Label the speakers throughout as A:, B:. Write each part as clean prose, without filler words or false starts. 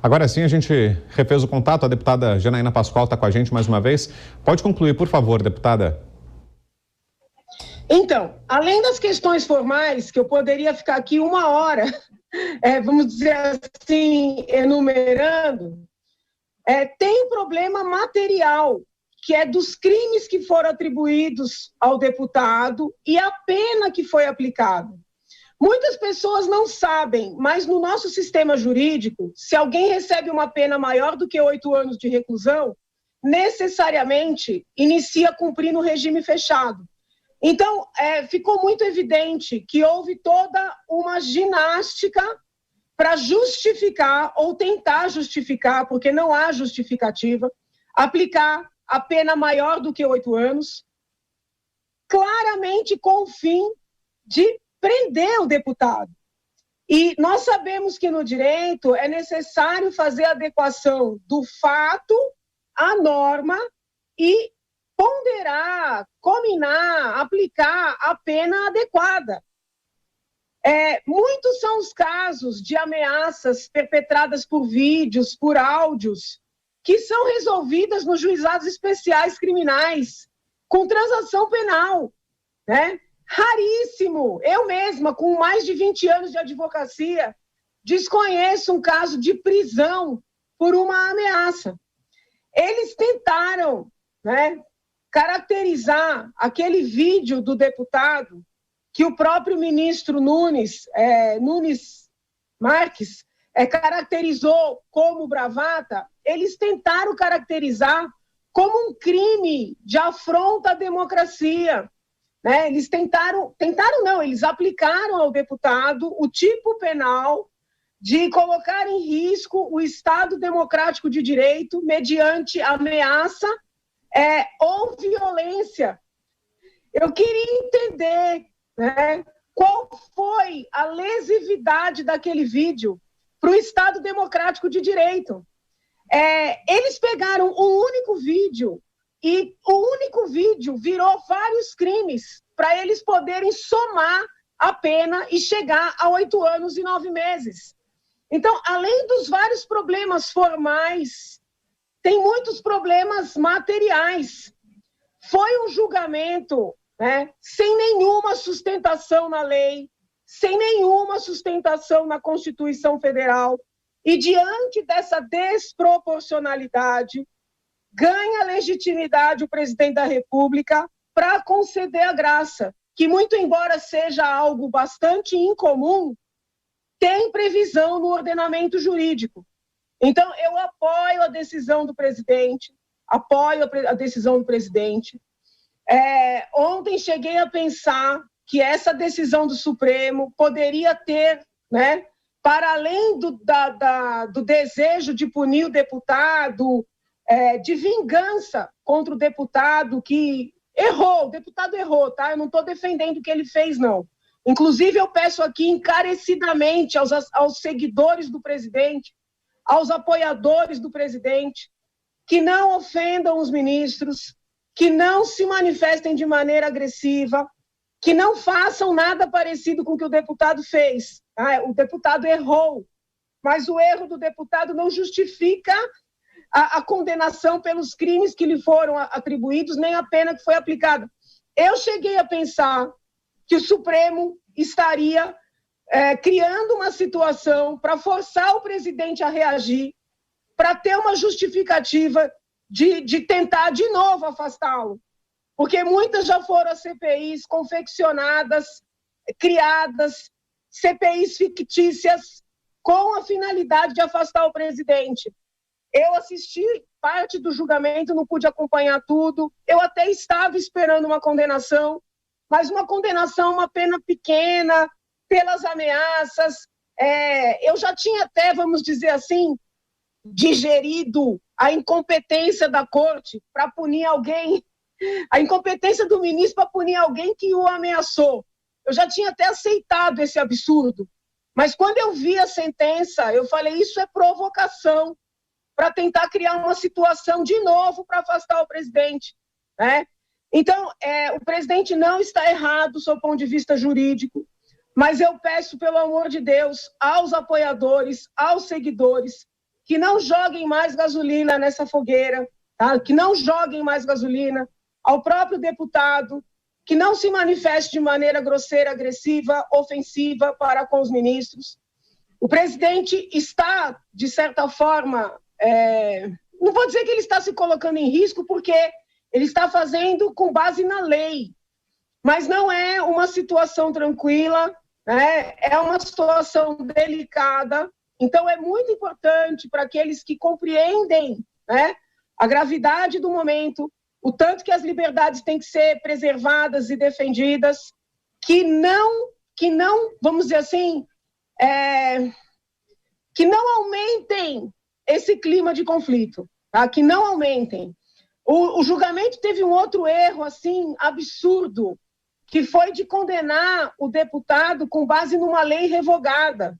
A: Agora sim, a gente refez o contato. A deputada Janaína Pascoal está com a gente mais uma vez. Pode concluir, por favor, deputada.
B: Então, além das questões formais, que eu poderia ficar aqui uma hora, vamos dizer assim, enumerando, tem um problema material, que é dos crimes que foram atribuídos ao deputado e a pena que foi aplicada. Muitas pessoas não sabem, mas no nosso sistema jurídico, se alguém recebe uma pena maior do que 8 anos de reclusão, necessariamente inicia cumprindo o regime fechado. Então, ficou muito evidente que houve toda uma ginástica para justificar, ou tentar justificar, porque não há justificativa, aplicar a pena maior do que 8 anos, claramente com o fim de prender o deputado. E nós sabemos que no direito é necessário fazer a adequação do fato à norma e ponderar, combinar, aplicar a pena adequada. Muitos são os casos de ameaças perpetradas por vídeos, por áudios, que são resolvidas nos juizados especiais criminais, com transação penal, né? Raríssimo. Eu mesma, com mais de 20 anos de advocacia, desconheço um caso de prisão por uma ameaça. Eles tentaram, né, caracterizar aquele vídeo do deputado que o próprio ministro Nunes Marques caracterizou como bravata. Eles tentaram caracterizar como um crime de afronta à democracia. Eles eles aplicaram ao deputado o tipo penal de colocar em risco o Estado democrático de direito mediante ameaça ou violência. Eu queria entender, né, qual foi a lesividade daquele vídeo para o Estado democrático de direito. Eles pegaram um único vídeo e o único vídeo virou vários crimes para eles poderem somar a pena e chegar a 8 anos e 9 meses. Então, além dos vários problemas formais, tem muitos problemas materiais. Foi um julgamento, né, sem nenhuma sustentação na lei, sem nenhuma sustentação na Constituição Federal, e diante dessa desproporcionalidade, ganha legitimidade o presidente da República para conceder a graça, que, muito embora seja algo bastante incomum, tem previsão no ordenamento jurídico. Então, eu apoio a decisão do presidente, Ontem cheguei a pensar que essa decisão do Supremo poderia ter, né, para além do desejo de punir o deputado, de vingança contra o deputado que errou, o deputado errou, tá? Eu não estou defendendo o que ele fez, não. Inclusive, eu peço aqui encarecidamente aos seguidores do presidente, aos apoiadores do presidente, que não ofendam os ministros, que não se manifestem de maneira agressiva, que não façam nada parecido com o que o deputado fez. O deputado errou, mas o erro do deputado não justifica a condenação pelos crimes que lhe foram atribuídos, nem a pena que foi aplicada. Eu cheguei a pensar que o Supremo estaria criando uma situação para forçar o presidente a reagir, para ter uma justificativa de tentar de novo afastá-lo. Porque muitas já foram as CPIs confeccionadas, criadas, CPIs fictícias, com a finalidade de afastar o presidente. Eu assisti parte do julgamento, não pude acompanhar tudo. Eu até estava esperando uma condenação, mas uma condenação, uma pena pequena, pelas ameaças. Eu já tinha até, vamos dizer assim, digerido a incompetência da corte para punir alguém, a incompetência do ministro para punir alguém que o ameaçou. Eu já tinha até aceitado esse absurdo. Mas quando eu vi a sentença, eu falei, isso é provocação para tentar criar uma situação de novo para afastar o presidente, né? Então, o presidente não está errado do seu ponto de vista jurídico, mas eu peço, pelo amor de Deus, aos apoiadores, aos seguidores, que não joguem mais gasolina nessa fogueira, tá? Que não joguem mais gasolina, ao próprio deputado, que não se manifeste de maneira grosseira, agressiva, ofensiva para com os ministros. O presidente está, de certa forma, não vou dizer que ele está se colocando em risco, porque ele está fazendo com base na lei, mas não é uma situação tranquila, né? É uma situação delicada. Então, é muito importante para aqueles que compreendem, né, a gravidade do momento, o tanto que as liberdades têm que ser preservadas e defendidas, que não, vamos dizer assim, que não aumentem esse clima de conflito, tá? Que não aumentem. O julgamento teve um outro erro, assim, absurdo, que foi de condenar o deputado com base numa lei revogada.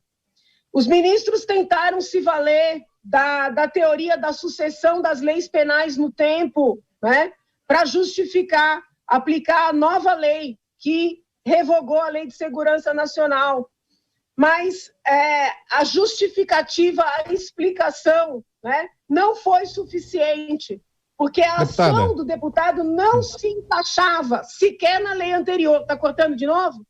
B: Os ministros tentaram se valer da teoria da sucessão das leis penais no tempo, né, para justificar, aplicar a nova lei que revogou a Lei de Segurança Nacional. Mas a justificativa, a explicação, né, não foi suficiente, porque a ação do deputado não se encaixava sequer na lei anterior. Está cortando de novo?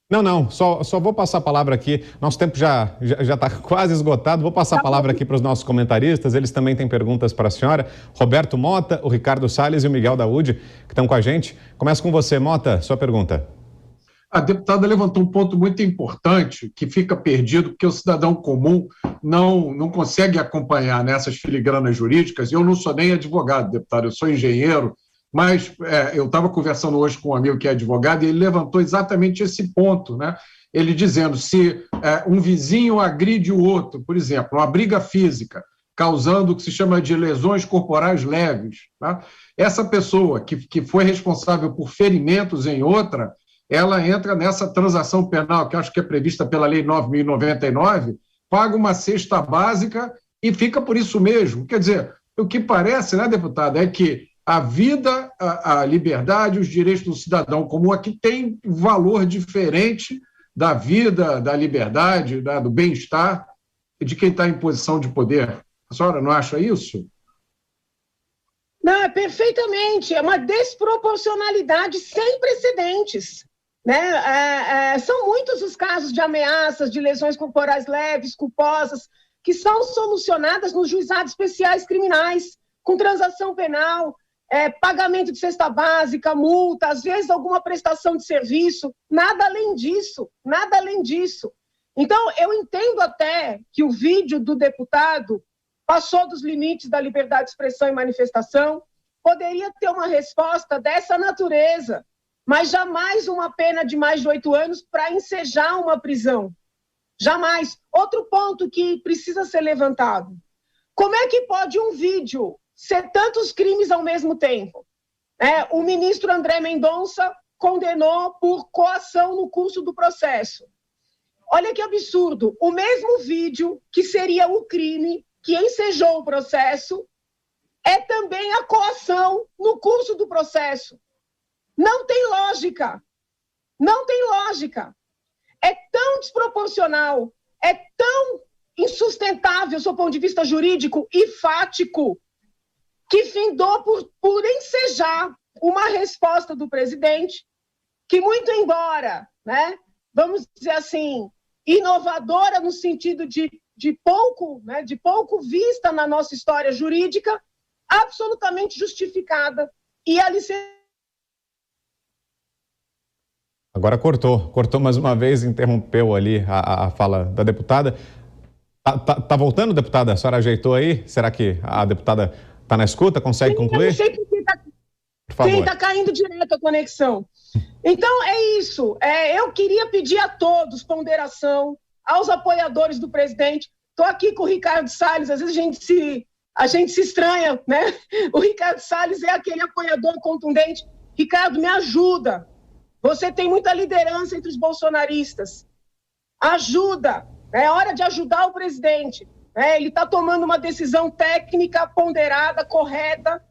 A: Não, só vou passar a palavra aqui. Nosso tempo já está quase esgotado. Vou passar a palavra aqui para os nossos comentaristas. Eles também têm perguntas para a senhora. Roberto Mota, o Ricardo Salles e o Miguel Daúde, que estão com a gente. Começa com você, Mota, sua pergunta.
C: A deputada levantou um ponto muito importante que fica perdido porque o cidadão comum não consegue acompanhar nessas filigranas jurídicas. Eu não sou nem advogado, deputado, eu sou engenheiro, mas eu estava conversando hoje com um amigo que é advogado e ele levantou exatamente esse ponto, né? Ele dizendo, se um vizinho agride o outro, por exemplo, uma briga física, causando o que se chama de lesões corporais leves, tá? Essa pessoa que foi responsável por ferimentos em outra, ela entra nessa transação penal, que acho que é prevista pela Lei 9.099, paga uma cesta básica e fica por isso mesmo. Quer dizer, o que parece, né, deputada, é que a vida, a liberdade, os direitos do cidadão comum aqui têm valor diferente da vida, da liberdade, do bem-estar de quem está em posição de poder. A senhora não acha isso?
B: Não, perfeitamente. É uma desproporcionalidade sem precedentes, né? São muitos os casos de ameaças, de lesões corporais leves, culposas, que são solucionadas nos juizados especiais criminais, com transação penal, pagamento de cesta básica, multa, às vezes alguma prestação de serviço, nada além disso, nada além disso. Então, eu entendo até que o vídeo do deputado passou dos limites da liberdade de expressão e manifestação, poderia ter uma resposta dessa natureza, mas jamais uma pena de mais de 8 anos para ensejar uma prisão. Jamais. Outro ponto que precisa ser levantado. Como é que pode um vídeo ser tantos crimes ao mesmo tempo? O ministro André Mendonça condenou por coação no curso do processo. Olha que absurdo. O mesmo vídeo que seria o crime que ensejou o processo é também a coação no curso do processo. Não tem lógica. Não tem lógica. É tão desproporcional, é tão insustentável, do seu ponto de vista jurídico e fático, que findou por ensejar uma resposta do presidente que, muito embora, né, vamos dizer assim, inovadora no sentido de pouco vista na nossa história jurídica, absolutamente justificada e alicerçada.
A: Agora cortou mais uma vez, interrompeu ali a fala da deputada. Tá voltando, deputada? A senhora ajeitou aí? Será que a deputada está na escuta? Consegue concluir?
B: Eu não sei porque está caindo direto a conexão. Então, é isso. Eu queria pedir a todos ponderação, aos apoiadores do presidente. Estou aqui com o Ricardo Salles, às vezes a gente se estranha, né? O Ricardo Salles é aquele apoiador contundente. Ricardo, me ajuda. Você tem muita liderança entre os bolsonaristas. Ajuda. É hora de ajudar o presidente. Ele está tomando uma decisão técnica, ponderada, correta.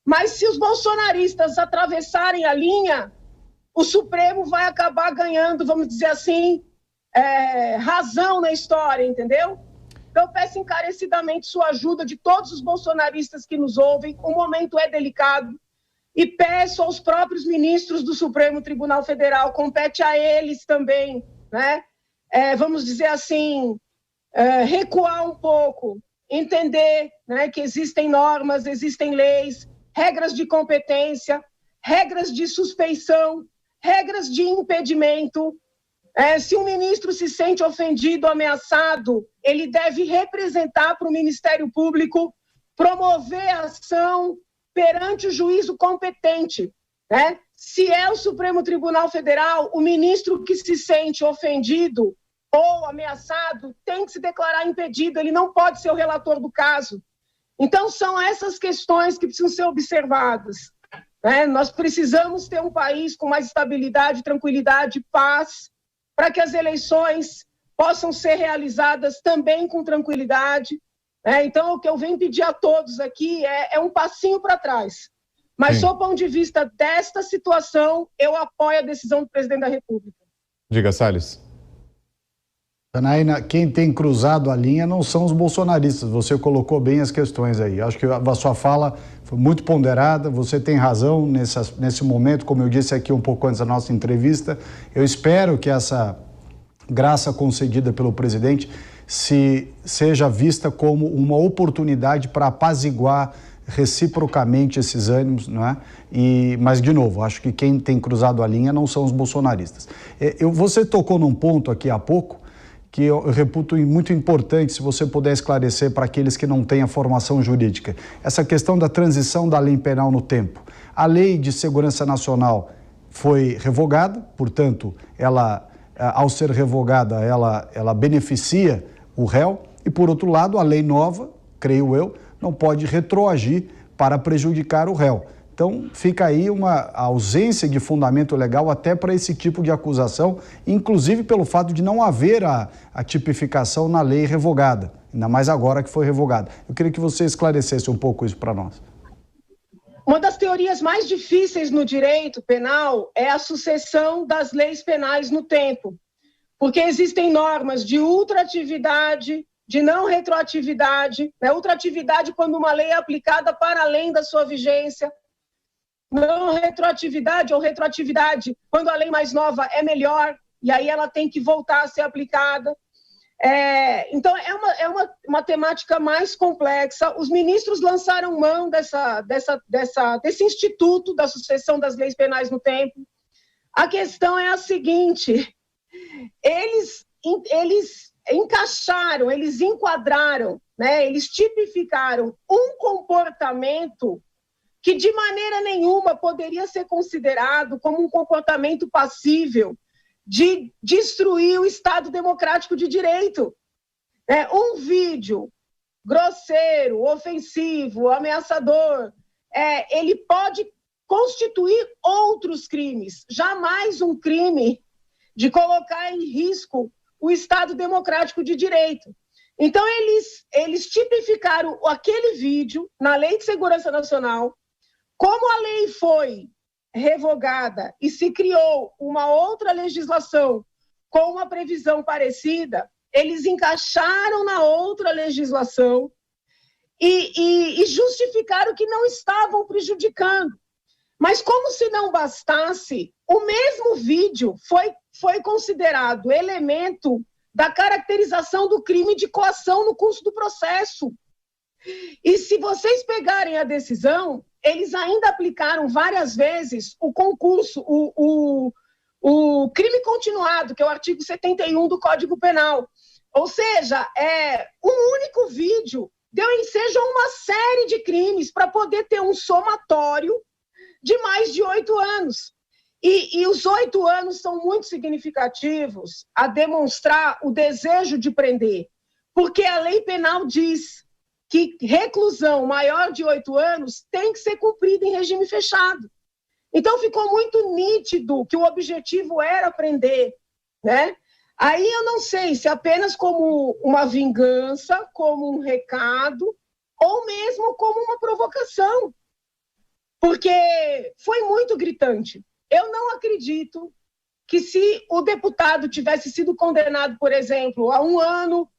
B: Mas se os bolsonaristas atravessarem a linha, o Supremo vai acabar ganhando, vamos dizer assim, razão na história, entendeu? Então, eu peço encarecidamente sua ajuda de todos os bolsonaristas que nos ouvem. O momento é delicado. E peço aos próprios ministros do Supremo Tribunal Federal, compete a eles também, né? Vamos dizer assim, recuar um pouco, entender, né, que existem normas, existem leis, regras de competência, regras de suspeição, regras de impedimento. Se um ministro se sente ofendido, ameaçado, ele deve representar para o Ministério Público, promover a ação perante o juízo competente, né? Se é o Supremo Tribunal Federal, o ministro que se sente ofendido ou ameaçado tem que se declarar impedido, ele não pode ser o relator do caso. Então, são essas questões que precisam ser observadas, né? Nós precisamos ter um país com mais estabilidade, tranquilidade, paz, para que as eleições possam ser realizadas também com tranquilidade. Então, o que eu venho pedir a todos aqui é um passinho para trás. Mas, sob o ponto de vista desta situação, eu apoio a decisão do presidente da República.
A: Diga, Salles.
D: Janaína, quem tem cruzado a linha não são os bolsonaristas. Você colocou bem as questões aí. Acho que a sua fala foi muito ponderada. Você tem razão nesse momento, como eu disse aqui um pouco antes da nossa entrevista. Eu espero que essa graça concedida pelo presidente seja vista como uma oportunidade para apaziguar reciprocamente esses ânimos, não é? Mas, de novo, acho que quem tem cruzado a linha não são os bolsonaristas. Você tocou num ponto aqui há pouco que eu reputo muito importante, se você puder esclarecer para aqueles que não têm a formação jurídica. Essa questão da transição da lei penal no tempo. A Lei de Segurança Nacional foi revogada, portanto, ela, ao ser revogada, ela beneficia o réu, e, por outro lado, a lei nova, creio eu, não pode retroagir para prejudicar o réu. Então, fica aí uma ausência de fundamento legal até para esse tipo de acusação, inclusive pelo fato de não haver a tipificação na lei revogada, ainda mais agora que foi revogada. Eu queria que você esclarecesse um pouco isso para nós.
B: Uma das teorias mais difíceis no direito penal é a sucessão das leis penais no tempo, porque existem normas de ultratividade, de não retroatividade, né? Ultratividade quando uma lei é aplicada para além da sua vigência, não retroatividade ou retroatividade quando a lei mais nova é melhor e aí ela tem que voltar a ser aplicada. Então, é uma temática mais complexa. Os ministros lançaram mão desse instituto da sucessão das leis penais no tempo. A questão é a seguinte: eles encaixaram, eles enquadraram, né, eles tipificaram um comportamento que de maneira nenhuma poderia ser considerado como um comportamento passível de destruir o Estado democrático de direito. Um vídeo grosseiro, ofensivo, ameaçador, ele pode constituir outros crimes, jamais um crime de colocar em risco o Estado democrático de direito. Então, eles tipificaram aquele vídeo na Lei de Segurança Nacional. Como a lei foi revogada e se criou uma outra legislação com uma previsão parecida, eles encaixaram na outra legislação e justificaram que não estavam prejudicando. Mas como se não bastasse, o mesmo vídeo foi considerado elemento da caracterização do crime de coação no curso do processo. E se vocês pegarem a decisão, eles ainda aplicaram várias vezes o concurso, o crime continuado, que é o artigo 71 do Código Penal. Ou seja, um único vídeo deu ensejo a uma série de crimes para poder ter um somatório de mais de 8 anos. E os 8 anos são muito significativos a demonstrar o desejo de prender, porque a lei penal diz que reclusão maior de 8 anos tem que ser cumprida em regime fechado. Então, ficou muito nítido que o objetivo era prender, né? Aí eu não sei se apenas como uma vingança, como um recado, ou mesmo como uma provocação, porque foi muito gritante. Eu não acredito que se o deputado tivesse sido condenado, por exemplo, a 1 ano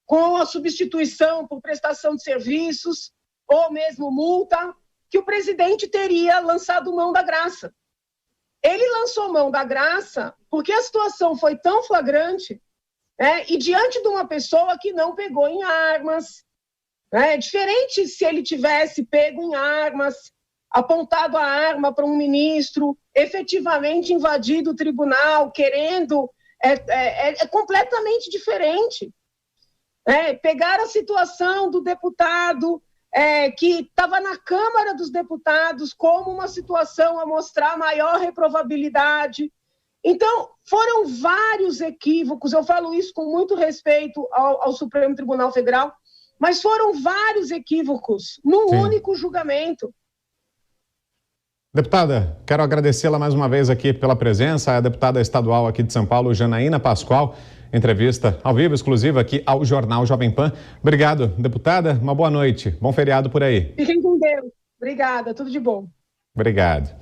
B: com a substituição por prestação de serviços ou mesmo multa, que o presidente teria lançado mão da graça. Ele lançou mão da graça porque a situação foi tão flagrante, e diante de uma pessoa que não pegou em armas, diferente se ele tivesse pego em armas, apontado a arma para um ministro, efetivamente invadido o tribunal, querendo... É completamente diferente. Pegar a situação do deputado que estava na Câmara dos Deputados como uma situação a mostrar maior reprovabilidade. Então, foram vários equívocos, eu falo isso com muito respeito ao Supremo Tribunal Federal, mas foram vários equívocos num único julgamento.
A: Deputada, quero agradecê-la mais uma vez aqui pela presença, a deputada estadual aqui de São Paulo, Janaína Pascoal, entrevista ao vivo, exclusiva aqui ao Jornal Jovem Pan. Obrigado, deputada, uma boa noite, bom feriado por aí.
B: Fiquem com Deus, obrigada, tudo de bom.
A: Obrigado.